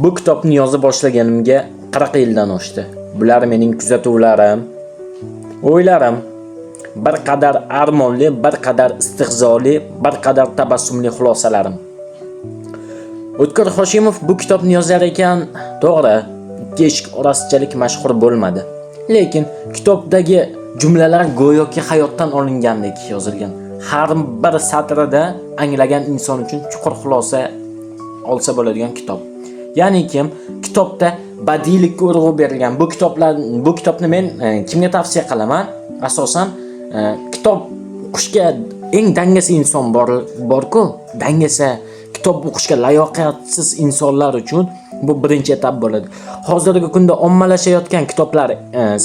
Bu kitobni yoza boshlaganimga 40 yildan oshdi. Bular mening kuzatuvlarim, o'ylarim, bir qadar armonli, bir qadar istihzoli, bir qadar tabassumli xulosalarim. O'tkir Hoshimov bu kitobni yozar ekan, to'g'ri, ikki eshik orasichalik mashhur bo'lmadi. Lekin kitobdagi jumlalar go'yoki hayotdan olingandek yozilgan. Har bir satrida anglagan inson uchun chuqur xulosa olsa bo'ladigan kitob. Ya'ni kitobda badiiylikka urg'u berilgan. Bu kitobni men kimga tavsiya qilaman? Asosan kitob o'qishga eng dangasa inson bor-ku, dangasa kitob o'qishga layoqatsiz insonlar uchun bu birinchi etap bo'ladi. Hozirgi kunda ommalashayotgan kitoblar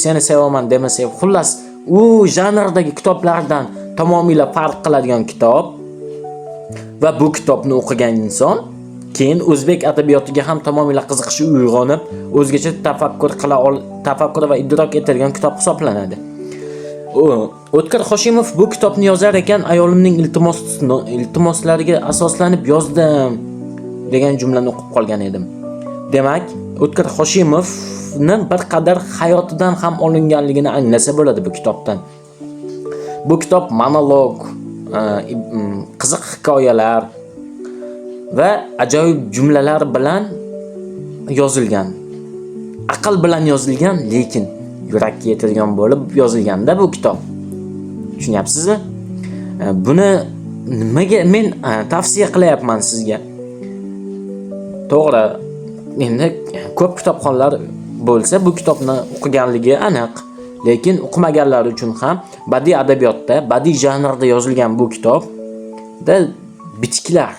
seni sevaman demasa, xullas u janrdagi kitoblardan tamomila farq qiladigan kitob va bu kitobni o'qigan inson keyin o'zbek adabiyotiga ham tamomila qiziqishi uyg'onib, o'zgacha tafakkur va idrok etadigan kitob hisoblanadi. O'tkir Hoshimov bu kitobni yozar ekan, ayolimning iltimoslariga asoslanib yozdim degan jumlani o'qib qolgan edim. Demak, O'tkir Hoshimovning bir qadar hayotidan ham olinganligini anglasa bo'ladi bu kitobdan. Bu kitob monolog, qiziq hikoyalar va ajoyib jumlalar bilan yozilgan. Aql bilan yozilgan, lekin yurakka yetadigan bo'lib yozilganda bu kitob. Tushunyapsizmi? Buni nimaga men tavsiya qilyapman sizga? To'g'ri, endi ko'p kitobxonlar bo'lsa bu kitobni o'qiganligi aniq, lekin o'qimaganlar uchun ham badiiy adabiyotda, badiiy janrda yozilgan bu kitobda bitiklar.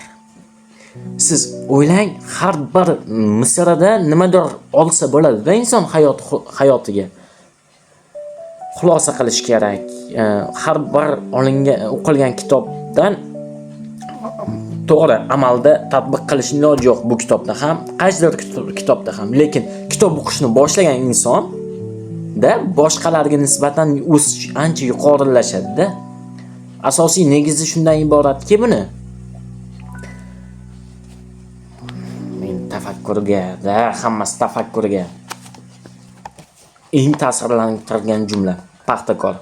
Siz o'ylang, har bir misrada nimadir olsa bo'ladi-da inson hayotiga. Xulosa qilish kerak. Har bir o'qilgan kitobdan to'g'ri amalda tatbiq qilish iloji yo'q bu kitobda ham, qaysidir kitobda ham. Lekin kitob o'qishni boshlagan inson da boshqalarga nisbatan o'sish ancha yuqorilashadi-da. Asosiy negizi shundan iboratki, buni hammasi tafakkurga eng ta'sirlantirgan jumla. Paxtakor.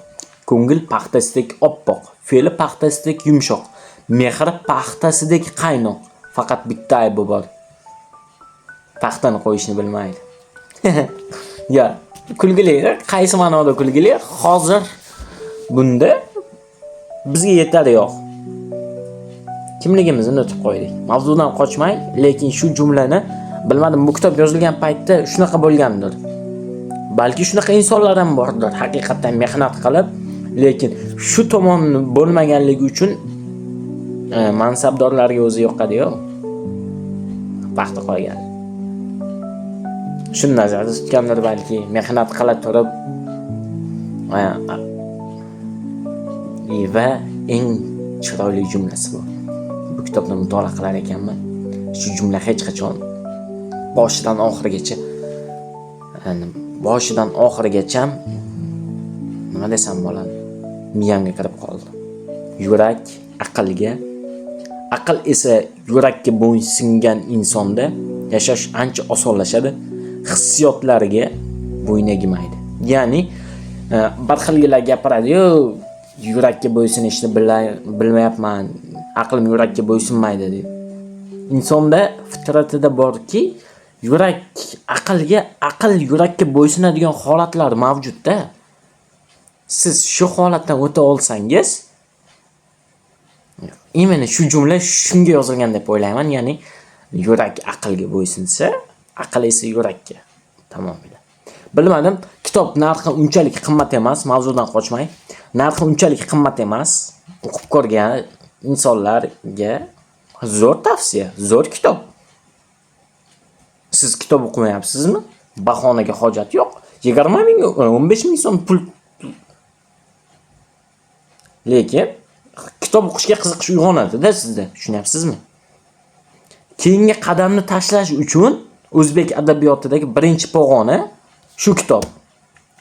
Ko'ngil paxtasidek oppoq, fe'li paxtasidek yumshoq, mehri paxtasidek qaynoq. Faqat bitta aybi bor. Paxtani qo'yishni bilmaydi. Ya, kulgili, qaysi ma'noda kulgili? Hozir bunda bizga yetadi yo'q. Kimligimizni unutib qo'ydik. Mavzudan qochmang, lekin shu jumlani bilmadim, bu kitob yozilgan paytda shunaqa bo'lgandir. Balki shunaqa insonlar ham bordir, haqiqatan mehnat qilib, lekin shu tomonni bo'lmaganligi uchun mansabdorlarga o'zi yoqadi-yu. Paxta qo'ygan. Shuni nazarda tutganlar balki mehnat qila turib va eng chiroyli jumlasi bor. Bu kitobni mutolaa qilar ekanman. Shu jumla hech qachon boshidan oxirigacha nima desam bo'ladi, miyamga kirib qoldi. Yurak aqlga, aql esa yurakka bo'ysungan insonda yashash ancha osonlashadi, hissiyotlarga bo'yin egmaydi. Ya'ni bir xilgilar gapiradi-yu, yurakka bo'ysunishni bilmayapman, aqlim yurakka bo'ysunmaydi deb. Insonda fitratida borki, aql yurakka bo'ysunadigan holatlar mavjudda. Siz shu holatdan o'ta olsangiz, imini shu jumla shunga yozilgan deb o'ylayman. Ya'ni yurak aqlga bo'ysunsa, aql esa yurakka. Tamomila. Bilmadim, kitob narxi unchalik qimmat emas, mavzudan qochmay. Narxi unchalik qimmat emas. O'qib ko'rgan insonlarga zo'r tavsiya, zo'r kitob. Siz kitob o'qimayapsizmi? Bahonaga hojat yo'q. 20 ming, 15 ming so'm pul. Lekin kitob o'qishga qiziqish uyg'onadi-da sizda, tushunyapsizmi? Keyingi qadamni tashlash uchun o'zbek adabiyotidagi birinchi pog'ona shu kitob.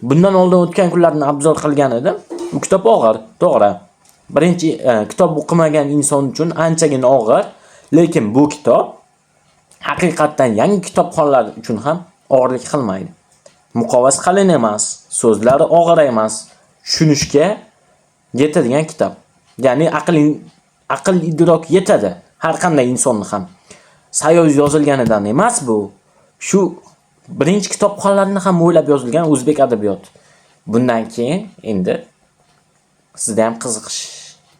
Bundan oldin o'tgan kunlarni obzor qilgan edim. Bu kitob og'ir, to'g'ri. Birinchi kitob o'qimagan inson uchun anchagina og'ir, lekin bu kitob haqiqatdan yangi kitobxonlar uchun ham og'irlik qilmaydi. Muqovasi qalin emas, so'zlari og'ir emas, tushunishga yetadigan kitob. Ya'ni aql idrok yetadi har qanday insonni ham. Sayoz yozilganidan emas bu. Shu birinchi kitobxonlarni ham o'ylab yozilgan o'zbek adabiyoti. Bundan keyin endi sizda ham qiziqish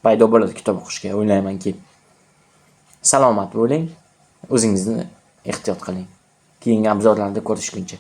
paydo bo'ladi kitob o'qishga, o'ylaymanki. Salomat bo'ling, o'zingizni ehtiyot qiling. Keyingi obzorlarda ko'rishguncha.